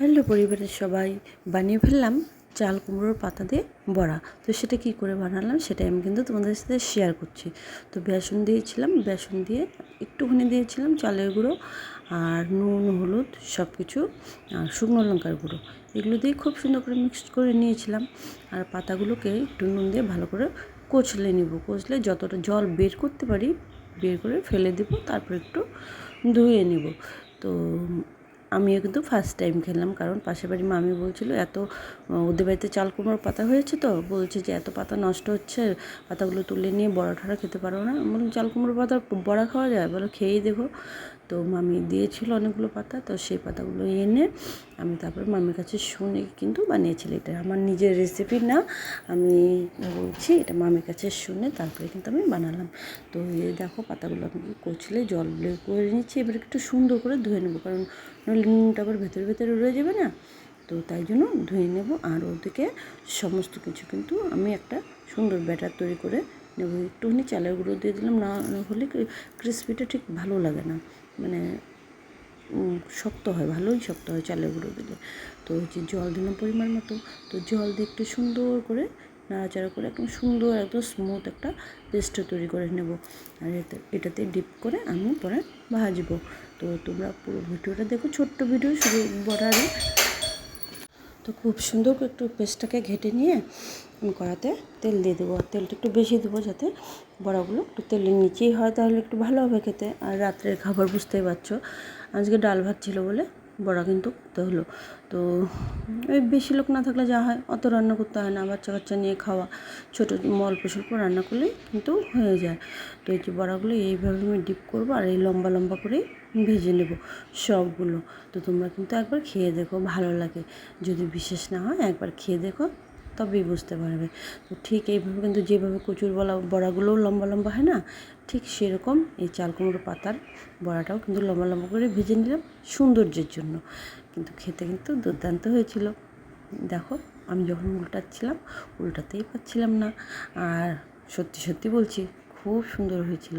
Hello পরিবারের সবাই, বানিয়ে ফেললাম চাল কুমড়োর পাতা দিয়ে বড়া। তো সেটা কি করে বানালাম সেটাই আমি কিন্তু তোমাদের সাথে শেয়ার করছি। তো বেসন দিয়েছিলাম, বেসন দিয়ে একটুখানি দিয়েছিলাম চালের গুঁড়ো আর নুন হলুদ সব কিছু আর শুকনো লঙ্কার গুঁড়ো, এগুলো দিয়ে খুব সুন্দর করে মিক্সড করে নিয়েছিলাম। আর পাতাগুলোকে একটু নুন দিয়ে ভালো করে কচলে নিব। কচলে যতটা জল বের করতে পারি বের করে ফেলে দেবো, তারপর একটু ধুয়ে নেব। তো আমিও কিন্তু ফার্স্ট টাইম খেলাম, কারণ পাশের বাড়ির মামি বলছিল ওদের বাড়িতে চাল কুমড়োর পাতা হয়েছে, তো বলছে যে এত পাতা নষ্ট হচ্ছে, পাতাগুলো তুলে নিয়ে বড়া ঠড়া খেতে পারো না। আমি বললাম চাল কুমড়োর পাতা বড়া খাওয়া যায়, বলো খেয়েই দেখো। তো মামি দিয়েছিল অনেকগুলো পাতা, তো সেই পাতাগুলো এনে আমি তারপর মামির কাছে শুনে কিন্তু বানিয়েছিলাম। এটা আমার নিজের রেসিপি না, আমি বলছি এটা মামির কাছে শুনে তারপরে কিন্তু আমি বানালাম। তো এই দেখো পাতাগুলো আমি কচলে জল বের করে নিচ্ছি, এবার একটু সুন্দর করে ধুয়ে নেবো, কারণ নইলে নুনটা আবার ভেতরে ভেতরে রয়ে যাবে না। তো তাই জন্য ধুয়ে নেব। আর ওদিকে সমস্ত কিছু কিন্তু আমি একটা সুন্দর ব্যাটার তৈরি করে নেব। একটুখানি চালের গুঁড়ো দিয়ে দিলাম, না হলে ক্রিসপিটা ঠিক ভালো লাগে না, মানে শক্ত হয়, ভালোই শক্ত হয় চালের গুঁড়ো দিলে। তো যে জল দিলাম পরিমাণ মতো, তো জল দিয়ে একটু সুন্দর করে নাড়াচাড়া করে একদম সুন্দর একদম স্মুথ একটা পেস্ট তৈরি করে নেব। আর এটাতে ডিপ করে আমি পরে ভাজবো। তো তোমরা পুরো ভিডিওটা দেখো, ছোট্ট ভিডিও শুধু বড়ারই। তো খুব সুন্দর করে একটু পেস্টটাকে ঘেটে নিয়ে কড়াতে তেল দিয়ে দেবো, আর তেলটা একটু বেশি দেবো যাতে বড়াগুলো একটু তেলের নিচেই হয়, তাহলে একটু ভালো হবে খেতে। আর রাত্রের খাবার বুঝতেই পারছো, আজকে ডাল ভাত ছিল বলে বড়া কিন্তু করতে হলো। তো ওই বেশি লোক না থাকলে যা হয় অত রান্না করতে হয় না, বাচ্চা কাচ্চা নিয়ে খাওয়া, ছোটো অল্প স্বল্প রান্না করলেই কিন্তু হয়ে যায়। তো এই যে বড়াগুলো এইভাবে আমি ডিপ করবো, আর এই লম্বা লম্বা করেই ভেজে নেব সবগুলো। তো তোমরা কিন্তু একবার খেয়ে দেখো, ভালো লাগে। যদি বিশেষ না হয় একবার খেয়ে দেখো, তবেই বুঝতে পারবে। তো ঠিক এইভাবে কিন্তু যেভাবে কচুর বড়াগুলোও লম্বা লম্বা হয় না, ঠিক সেরকম এই চাল কুমড়ো পাতার বড়াটাও কিন্তু লম্বা লম্বা করে ভেজে নিলাম সৌন্দর্যের জন্য। কিন্তু খেতে কিন্তু দুর্দান্ত হয়েছিল। দেখো আমি যখন উল্টাতেই পারছিলাম না। আর সত্যি সত্যি বলছি, খুব সুন্দর হয়েছিল।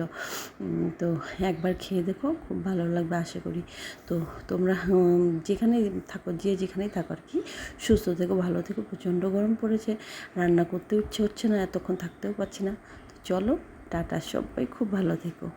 তো একবার খেয়ে দেখো, খুব ভালো লাগবে আশা করি। তো তোমরা যেখানে থাকো, যেখানেই থাকো আর কি, সুস্থ থেকো, ভালো থেকো। প্রচণ্ড গরম পড়েছে, রান্না করতেও ইচ্ছে হচ্ছে না, এতক্ষণ থাকতেও পারছি না। তো চলো টাটা, সবাই খুব ভালো থেকো।